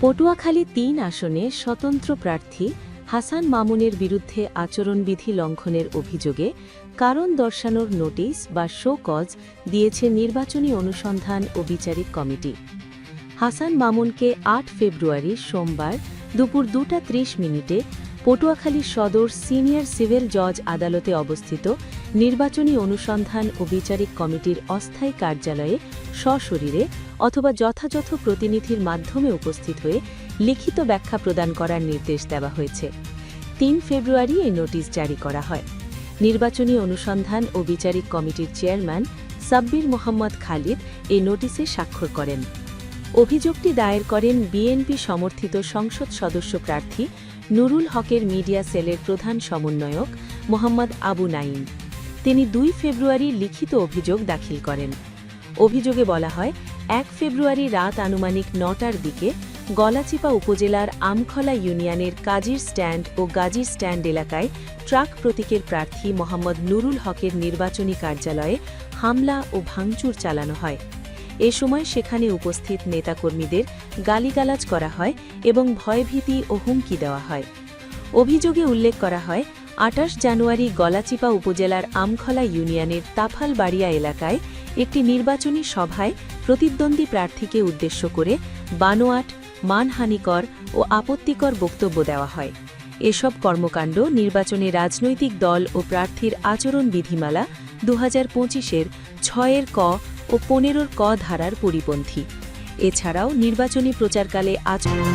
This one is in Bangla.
পটুয়াখালী ৩ আসনে স্বতন্ত্র প্রার্থী হাসান মামুনের বিরুদ্ধে আচরণবিধি লঙ্ঘনের অভিযোগে কারণ দর্শানোর নোটিশ বা শো কজ দিয়েছে নির্বাচনী অনুসন্ধান ও বিচারিক কমিটি। হাসান মামুনকে ৮ ফেব্রুয়ারি সোমবার দুপুর 2:30 পটুয়াখালী সদর সিনিয়র সিভিল জজ আদালতে অবস্থিত নির্বাচনী অনুসন্ধান ও বিচারিক কমিটির অস্থায়ী কার্যালয়ে সশরীরে অথবা যথাযথ প্রতিনিধির মাধ্যমে উপস্থিত হয়ে লিখিত ব্যাখ্যা প্রদান করার নির্দেশ দেওয়া হয়েছে। ৩ ফেব্রুয়ারি এই নোটিশ জারি করা হয়। নির্বাচনী অনুসন্ধান ও বিচারিক কমিটির চেয়ারম্যান সাব্বির মোহাম্মদ খালিদ এই নোটিশে স্বাক্ষর করেন। অভিযোগটি দায়ের করেন বিএনপি সমর্থিত সংসদ সদস্য প্রার্থী নুরুল হকের মিডিয়া সেলের প্রধান সমন্বয়ক মোহাম্মদ আবু নাঈম। তিনি ২ ফেব্রুয়ারি লিখিত অভিযোগ দাখিল করেন। অভিযোগে বলা হয়, ১ ফেব্রুয়ারি রাত আনুমানিক ৯টার দিকে গলাচিপা উপজেলার আমখলা ইউনিয়নের কাজীর স্ট্যান্ড ও গাজীর স্ট্যান্ড এলাকায় ট্রাক প্রতীকের প্রার্থী মোহাম্মদ নুরুল হকের নির্বাচনী কার্যালয়ে হামলা ও ভাঙচুর চালানো হয়। এ সময় সেখানে উপস্থিত নেতাকর্মীদের গালিগালাজ করা হয় এবং ভয়ভীতি ও হুমকি দেওয়া হয়। অভিযোগে উল্লেখ করা হয়, ২৮ জানুয়ারি গলাচিপা উপজেলার আমখলা ইউনিয়নের তাফালবাড়িয়া এলাকায় একটি নির্বাচনী সভায় প্রতিদ্বন্দ্বী প্রার্থীকে উদ্দেশ্য করে বানোয়াট, মানহানিকর ও আপত্তিকর বক্তব্য দেওয়া হয়। এসব কর্মকাণ্ড নির্বাচনে রাজনৈতিক দল ও প্রার্থীর আচরণ বিধিমালা ২০২৫-এর ৬-এর ক ও ১৫-র ক ধারার পরিপন্থী। এছাড়াও নির্বাচনী প্রচারকালে আচরণ